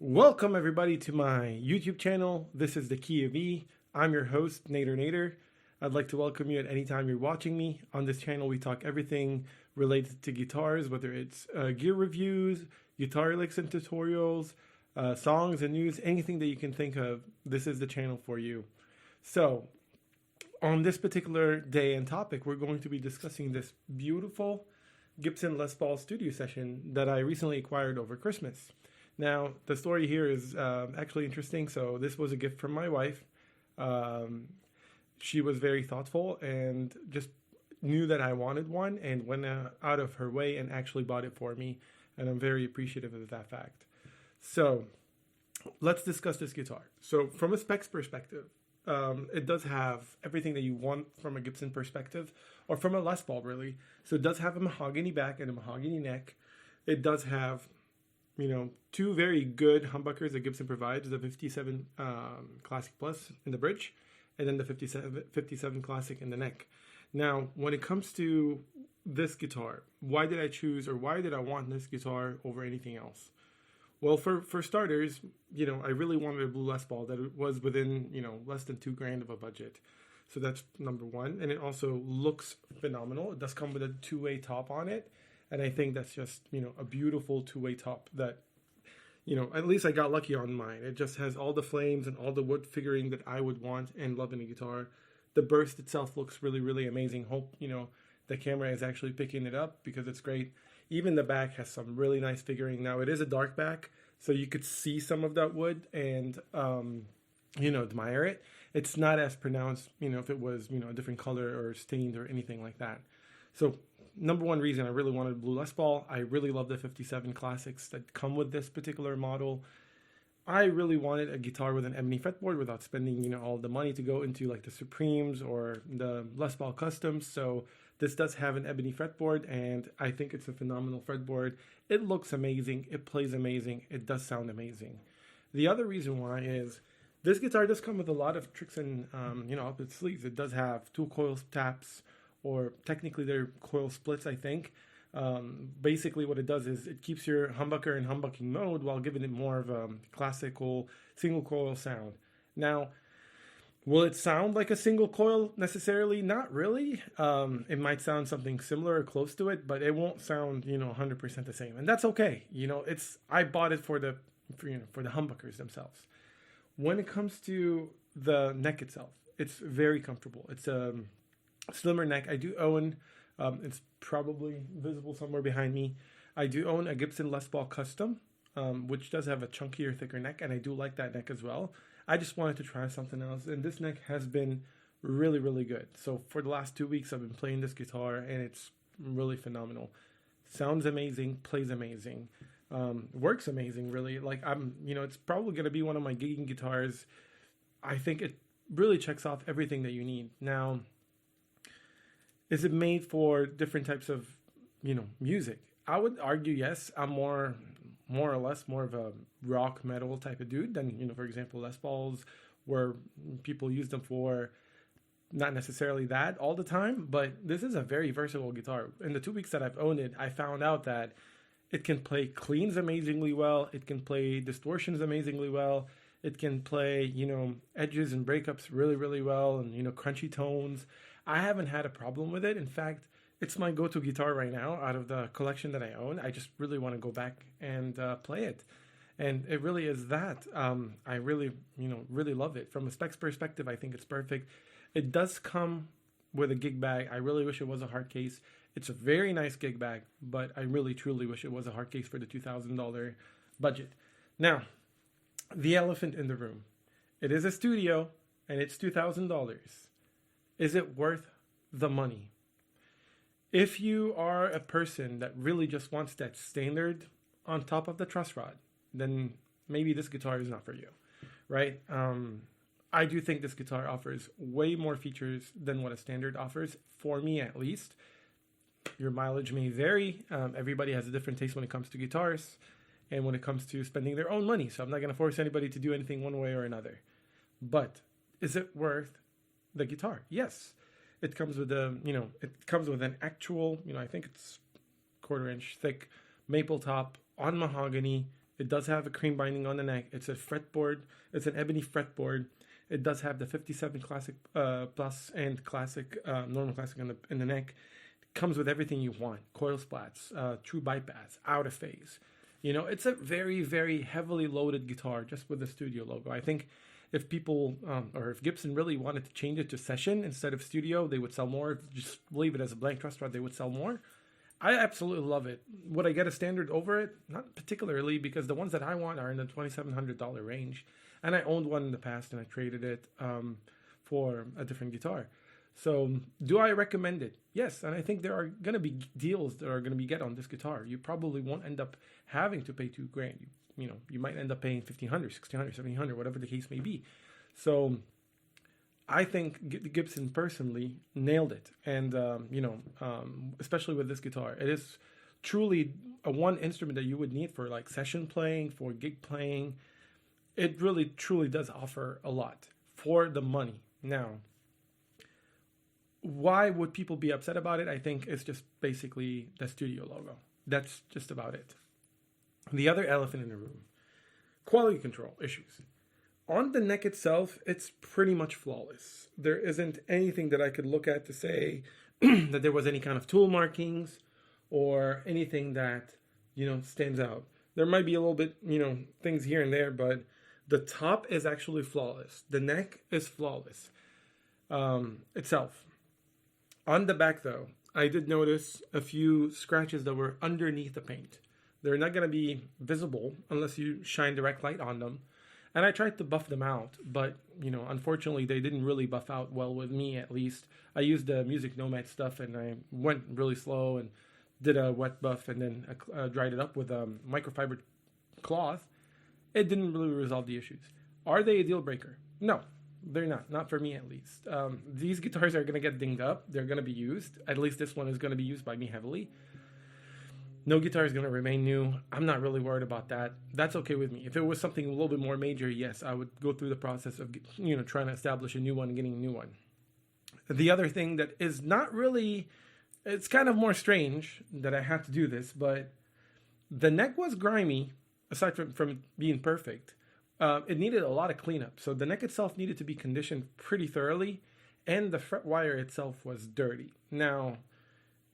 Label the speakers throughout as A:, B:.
A: Welcome everybody to my YouTube channel. This is the Key of E. I'm your host, Nader. I'd like to welcome you at any time you're watching me. On this channel, we talk everything related to guitars, whether it's gear reviews, guitar licks and tutorials, songs and news, anything that you can think of. This is the channel for you. So, on this particular day and topic, we're going to be discussing this beautiful Gibson Les Paul studio session that I recently acquired over Christmas. Now, the story here is actually interesting. So this was a gift from my wife. She was very thoughtful and just knew that I wanted one and went out of her way and actually bought it for me. And I'm very appreciative of that fact. So let's discuss this guitar. So from a specs perspective, it does have everything that you want from a Gibson perspective, or from a Les Paul really. So it does have a mahogany back and a mahogany neck. It does have, two very good humbuckers that Gibson provides, the 57 Classic Plus in the bridge, and then the 57 Classic in the neck. Now, when it comes to this guitar, why did I choose, or why did I want this guitar over anything else? Well, for starters, I really wanted a blue Les Paul that was within, less than $2,000 of a budget. So that's number one. And it also looks phenomenal. It does come with a two-way top on it. And I think that's just, a beautiful two-way top that, at least I got lucky on mine. It just has all the flames and all the wood figuring that I would want and love in a guitar. The burst itself looks really, really amazing. Hope, the camera is actually picking it up because it's great. Even the back has some really nice figuring. Now, it is a dark back, so you could see some of that wood and, admire it. It's not as pronounced, if it was, a different color or stained or anything like that. So, number one reason I really wanted a blue Les Paul. I really love the 57 Classics that come with this particular model. I really wanted a guitar with an ebony fretboard without spending, all the money to go into like the Supremes or the Les Paul Customs. So this does have an ebony fretboard, and I think it's a phenomenal fretboard. It looks amazing. It plays amazing. It does sound amazing. The other reason why is this guitar does come with a lot of tricks and, up its sleeves. It does have two coil taps, or technically they're coil splits, I think. Basically what it does is it keeps your humbucker in humbucking mode while giving it more of a classical single coil sound. Now, will it sound like a single coil necessarily? Not really. It might sound something similar or close to it, but it won't sound, 100% the same. And that's okay. I bought it for the humbuckers themselves. When it comes to the neck itself, it's very comfortable. It's slimmer neck. I do own, it's probably visible somewhere behind me, I do own a Gibson Les Paul Custom, which does have a chunkier, thicker neck, and I do like that neck as well. I just wanted to try something else, and this neck has been really, really good. So for the last 2 weeks, I've been playing this guitar, and it's really phenomenal. Sounds amazing, plays amazing, works amazing, really. Like, it's probably going to be one of my gigging guitars. I think it really checks off everything that you need. Now, is it made for different types of, music? I would argue yes. I'm more or less more of a rock metal type of dude than, for example, Les Pauls, where people use them for not necessarily that all the time. But this is a very versatile guitar. In the 2 weeks that I've owned it, I found out that it can play cleans amazingly well. It can play distortions amazingly well. It can play, edges and breakups really, really well, and, crunchy tones. I haven't had a problem with it. In fact, it's my go-to guitar right now out of the collection that I own. I just really want to go back and play it. And it really is that. I really, really love it. From a specs perspective, I think it's perfect. It does come with a gig bag. I really wish it was a hard case. It's a very nice gig bag, but I really, truly wish it was a hard case for the $2,000 budget. Now, the elephant in the room. It is a studio, and it's $2,000. Is it worth the money? If you are a person that really just wants that standard on top of the truss rod, then maybe this guitar is not for you, right? I do think this guitar offers way more features than what a standard offers, for me at least. Your mileage may vary. Everybody has a different taste when it comes to guitars and when it comes to spending their own money. So I'm not going to force anybody to do anything one way or another. But is it worth the guitar? Yes. It comes with an actual, I think it's 1/4 inch thick maple top on mahogany. It does have a cream binding on the neck. It's a fretboard. It's an ebony fretboard. It does have the 57 Classic Plus and Classic, normal Classic in the neck. It comes with everything you want. Coil splats, true bypass, out of phase. It's a very, very heavily loaded guitar just with the studio logo. I think if people, or if Gibson really wanted to change it to session instead of studio, they would sell more. If you just leave it as a blank truss rod, they would sell more. I absolutely love it. Would I get a standard over it? Not particularly, because the ones that I want are in the $2,700 range. And I owned one in the past, and I traded it for a different guitar. So do I recommend it? Yes, and I think there are going to be deals that are going to be get on this guitar. You probably won't end up having to pay $2,000. You might end up paying $1,500, $1,600, $1,700, whatever the case may be. So I think Gibson personally nailed it, and especially with this guitar, it is truly a one instrument that you would need for like session playing, for gig playing. It really truly does offer a lot for the money. Now, why would people be upset about it? I think it's just basically the studio logo. That's just about it. The other elephant in the room, quality control issues. On the neck itself, it's pretty much flawless. There isn't anything that I could look at to say that there was any kind of tool markings or anything that, stands out. There might be a little bit, things here and there, but the top is actually flawless. The neck is flawless itself. On the back, though, I did notice a few scratches that were underneath the paint. They're not going to be visible unless you shine direct light on them. And I tried to buff them out, but, unfortunately, they didn't really buff out well with me, at least. I used the Music Nomad stuff, and I went really slow and did a wet buff and then dried it up with microfiber cloth. It didn't really resolve the issues. Are they a deal breaker? No, they're not for me, at least. These guitars are going to get dinged up. They're going to be used. At least this one is going to be used by me heavily. No guitar is going to remain new. I'm not really worried about that. That's okay with me. If it was something a little bit more major, yes, I would go through the process of, trying to establish a new one and getting a new one. The other thing that is not really, it's kind of more strange that I have to do this, but the neck was grimy, aside from being perfect. It needed a lot of cleanup. So the neck itself needed to be conditioned pretty thoroughly, and the fret wire itself was dirty. Now,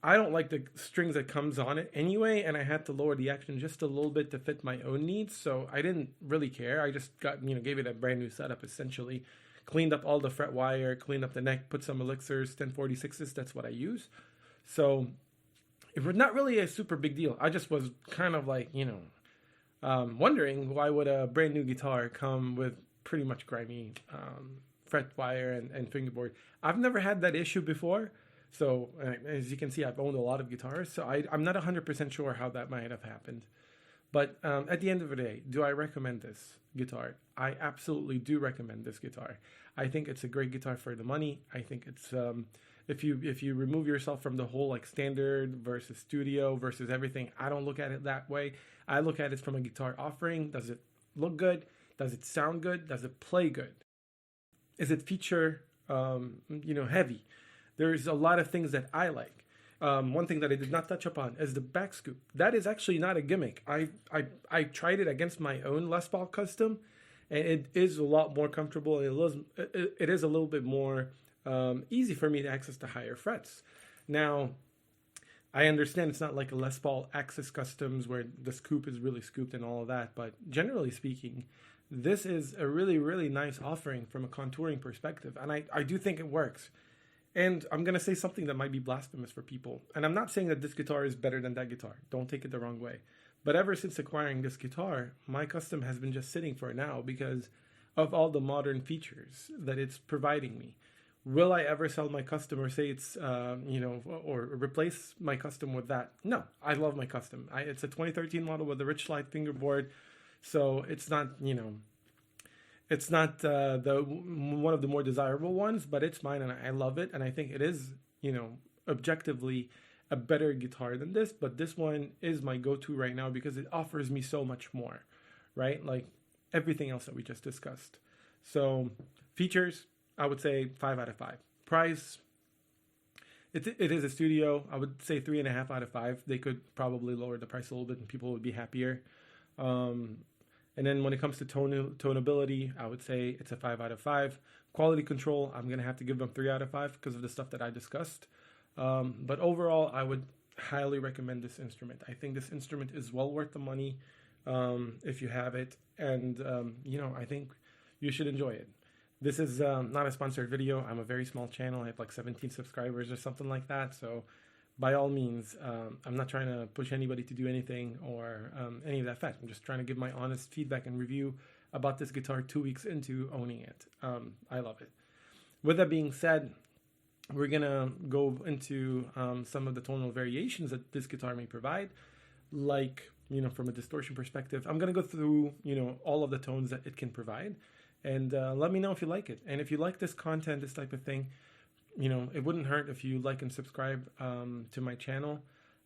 A: I don't like the strings that comes on it anyway, and I had to lower the action just a little bit to fit my own needs, so I didn't really care. I just gave it a brand new setup, essentially. Cleaned up all the fret wire, cleaned up the neck, put some elixirs, 1046s, that's what I use. So it was not really a super big deal. I just was kind of like, wondering why would a brand new guitar come with pretty much grimy fret wire and fingerboard. I've never had that issue before. So as you can see, I've owned a lot of guitars, so I'm not 100% sure how that might have happened. But at the end of the day, do I recommend this guitar? I absolutely do recommend this guitar. I think it's a great guitar for the money. I think it's if you remove yourself from the whole like standard versus studio versus everything, I don't look at it that way. I look at it from a guitar offering. Does it look good? Does it sound good? Does it play good? Is it feature heavy? There's a lot of things that I like. One thing that I did not touch upon is the back scoop. That is actually not a gimmick. I tried it against my own Les Paul Custom, and it is a lot more comfortable. It is a little bit more easy for me to access the higher frets. Now, I understand it's not like a Les Paul Axis Customs where the scoop is really scooped and all of that, but generally speaking, this is a really, really nice offering from a contouring perspective. And I do think it works. And I'm going to say something that might be blasphemous for people. And I'm not saying that this guitar is better than that guitar. Don't take it the wrong way. But ever since acquiring this guitar, my custom has been just sitting for now because of all the modern features that it's providing me. Will I ever sell my custom or say it's, or replace my custom with that? No, I love my custom. It's a 2013 model with a rich slide fingerboard. So it's not, it's not the one of the more desirable ones, but it's mine and I love it. And I think it is, objectively a better guitar than this. But this one is my go-to right now because it offers me so much more, right? Like everything else that we just discussed. So features, I would say 5 out of 5. Price, it is a studio. I would say 3.5 out of 5. They could probably lower the price a little bit and people would be happier. And then when it comes to tonability, I would say it's a 5 out of 5. Quality control, I'm going to have to give them 3 out of 5 because of the stuff that I discussed. But overall, I would highly recommend this instrument. I think this instrument is well worth the money if you have it. And, I think you should enjoy it. This is not a sponsored video. I'm a very small channel. I have like 17 subscribers or something like that. So by all means, I'm not trying to push anybody to do anything or any of that fact. I'm just trying to give my honest feedback and review about this guitar 2 weeks into owning it. I love it. With that being said, we're going to go into some of the tonal variations that this guitar may provide. Like, from a distortion perspective, I'm going to go through, all of the tones that it can provide. And let me know if you like it. And if you like this content, this type of thing, it wouldn't hurt if you like and subscribe to my channel.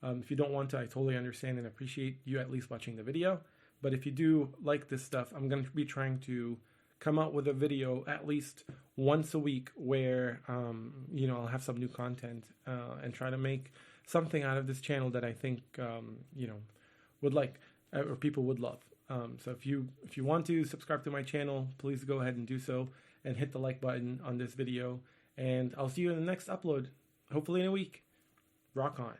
A: If you don't want to, I totally understand and appreciate you at least watching the video. But if you do like this stuff, I'm going to be trying to come out with a video at least once a week where, I'll have some new content and try to make something out of this channel that I think, would like or people would love. So if you want to subscribe to my channel, please go ahead and do so and hit the like button on this video. And I'll see you in the next upload, hopefully in a week. Rock on.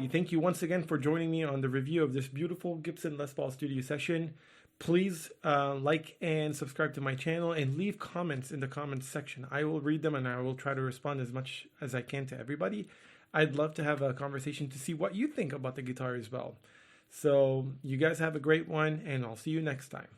A: everybody. Thank you once again for joining me on the review of this beautiful Gibson Les Paul studio session. Please like and subscribe to my channel and leave comments in the comments section. I will read them and I will try to respond as much as I can to everybody. I'd love to have a conversation to see what you think about the guitar as well. So you guys have a great one, and I'll see you next time.